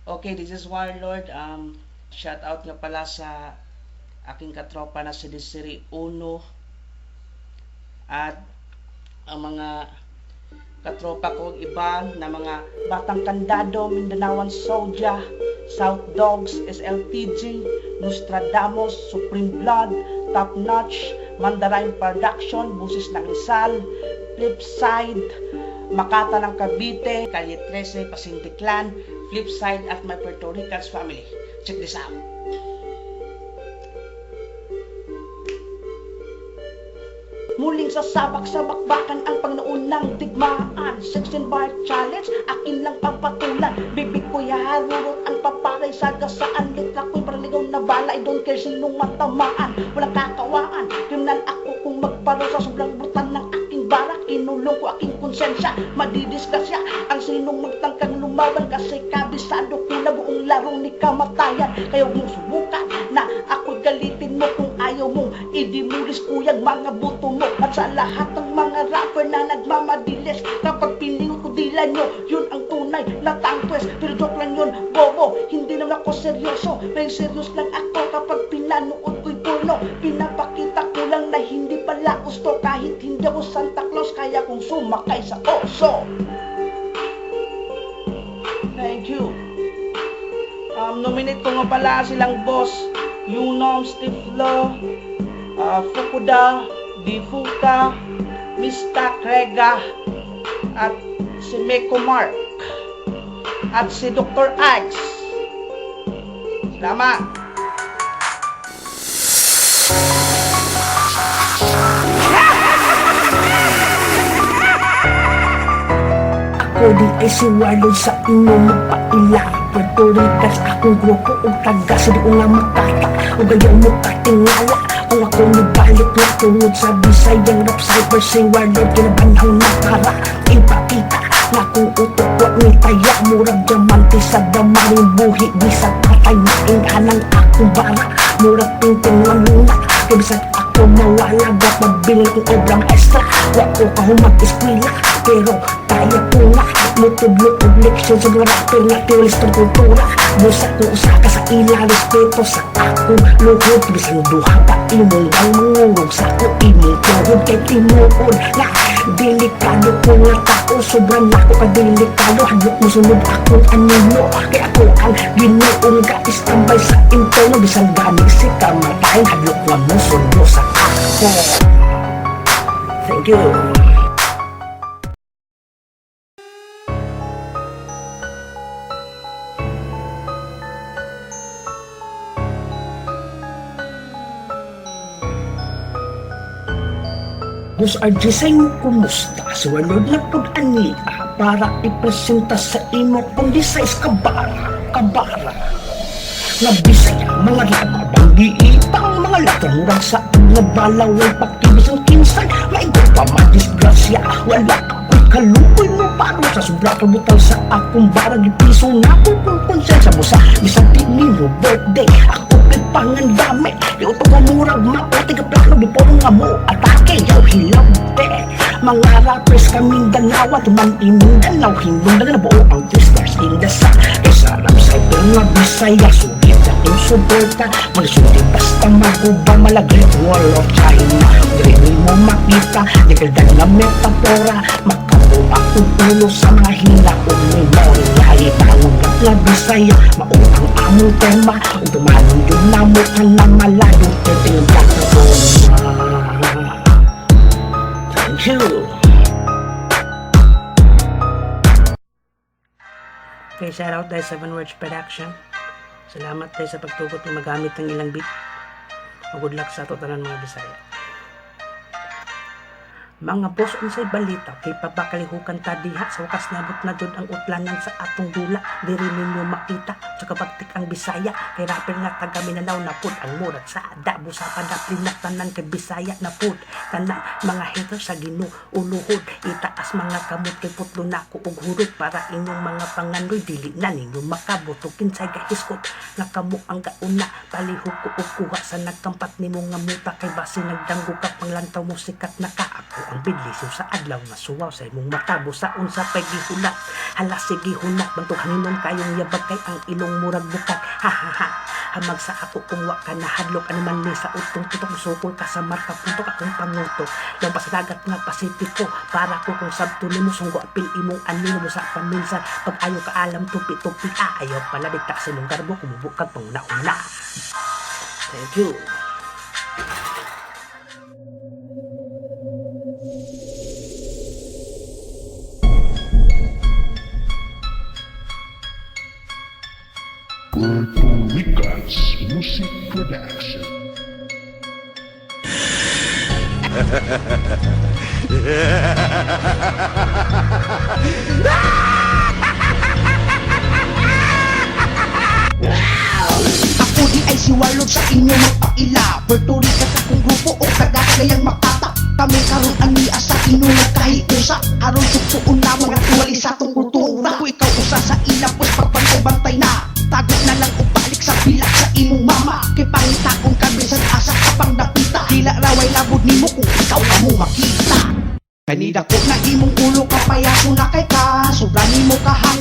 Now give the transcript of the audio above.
Okay, this is Warlord. Shout out nga pala sa aking katropa na si Desiree Uno at ang mga katropa ko iba na mga Batang Kandado, Mindanaoan Soldier, South Dogs, SLPG, Nostradamus, Supreme Blood, Top Notch, Mandarin Production, Busis ng Rizal, Flipside, Makata ng Cavite, Calle 13, Pasinti Clan, Flipside at my Puerto Ricans family. Check this out. Muling sasabak sa bakbakan ang pangnaunang digmaan. 16 bar challenge, akin lang papatulan. Bibig ko'y harurot ang paparay sa gasaan. Litra ko'y paraligaw na bala, I don't care sinong matamaan. Walang kakawaan, kriminal ako kung magparo sa sobrang brutal ng aking barak. Kinulong ko aking konsensya, madidisgrasya ang sinong magtangkang lumaban. Kasi kabisado ko na buong larong ni kamatayan. Kaya huwag mong subukan na ako'y galitin mo kung ayaw mong idimulis ko yung mga buto mo. At sa lahat ng mga rapper na nagmamadilis, kapag piningot ko dila nyo, yun ang tunay na tangtwes. Pero joke lang yun, bobo, hindi naman ako seryoso. May serious lang ako kapag pinanood ko'y porno. Pinapakita ko lang na hindi pala gusto. Kahit hindi ako Santa Claus, kaya kong sumakay sa oso. Thank you. Nominate ko nga pala silang boss Yunom, Stiflo, Fukuda, Difuka, Mista Krega, at si Meko Mark, at si Dr. Axe. Salamat! Ako di ay si Warlord sa inyo magpaila. Puerto Ricans akong grupo o taga sa doon nga makata o gayaw mo katingala. Kung ako nibalik na tungod sa Bisayang rap cyber si Warlord kinabanhang nakara. Ipakita na kung utok ko ni taya murag diamante sa damaring buhi. Di sa patay na inanang akong bara murag pinting manuna. Kaya bisag ako mawala gat magbilang kong obrang extra. Wako ka humag-eskwila pero kaya ko nga mutublo-tub leksyon sa mga rapper na tiwalis ng kultura. Busa ko usaka sa ila respeto sa akong luhod. Bisang duha pa imong ang mangurog sa ako imong tuhod. Kay tinuod na delikado ko nga tao. Sobrang ako kadelikado. Hadlok mo sunod akong anino. Kay ako ang ginoong ka-istambay sa interno. Bisang ganig si kamatayin. Hadlok nga mo sundo sa ako. Thank you. Boss RJ sa inyo kumusta? Si Warlord na pag-aniya para ipresenta sa imo kundi sa kabara. Nga Bisaya, mga lama, banggiitang mga lata murag sa mga balaway pagtibis ang kinsan. Maigot pa madisgrasya, wala ako'y kalukoy mo paro sa sobra kabutal sa akong barang. Ipiso na ko kung konsensya mo sa isang tingin mo birthday. Ako pangandami, yung pagmamurag maputi ka plano di po nga mo atake, yaw hilabte. Mga rappers kaming danawa, tumantining danaw, hindong na buo ang twisters in the sun. Kaysa rap sa ito nga Bisaya, sugit na yung suporta. Magsuti basta maguba, malagrit wall of China. Dili mo makita, dikaldal na metapora. Makabuo akong ulo sa mga hila o memorya. Itawag na Bisaya, maunang among tema. Kung tumanong yung namukan na maladong teting platform. Thank you. Okay, shout out tayo sa 7 Words Production. Salamat tayo sa pagtukot ng magamit ng ilang beat. Good luck sa totalan mga Bisaya. Mga boss, unsay balita kay papakalihukan ta diha sa wakas nabot na jud ang utlanan sa atong dula. Diri ninyo makita sa kapagtik ang Bisaya kay rapper nga taga Mindanao na pud ang murag sa dabo sa padapli na tanan kay Bisaya na pud tanan mga haters sa ginuuluhod. Itaas mga kamot kay putlo na ko og hurot para inyong mga pangandoy dili na ninyo makabuto kinsay gahiskot nga kamo ang gauna palihog ko og kuha sa nagkampat nimo nga muta kay basi nagdanggo ka panglantaw mo sikat na ka ako ang bidliso sa adlaw nga suwaw sa imong matabo sa unsa pay gihunat. Hala sige hunat bantog hanginon kayong yabag kay ang ilong murag bukat. Ha ha ha. Hamag sa ako kung wa ka nahadlok ano man ni sa utong tutok sukol ka sa marka puntok akong pangutok. Lang pasadagat nga Pasipiko para ko kung sabto nimo sunggo apil imong anino mo sa paminsan pag ayo ka alam tupi-tupi ayaw pala dikta sa imong garbo kumubukag panguna-una. Thank you. Puerto Ricans Music Production. Ako di ay siwalog sa inyo magpaila Puerto Rican akong grupo o kagagayang makata Kami karon ania sa inyo nagkahiusa Aron sugtuon na mga tuwali sa tong kultura Kung ikaw usa sa ila pues pagbantay-bantay na Tagot na lang o balik sa pilak sa imong mama Kay pangitaon ka bisan asa ka pang dapita Dila raway labod nimo kung ikaw ka mo makita Kanida ko na imong ulo kapayaso na kay ka Sobra nimo kaha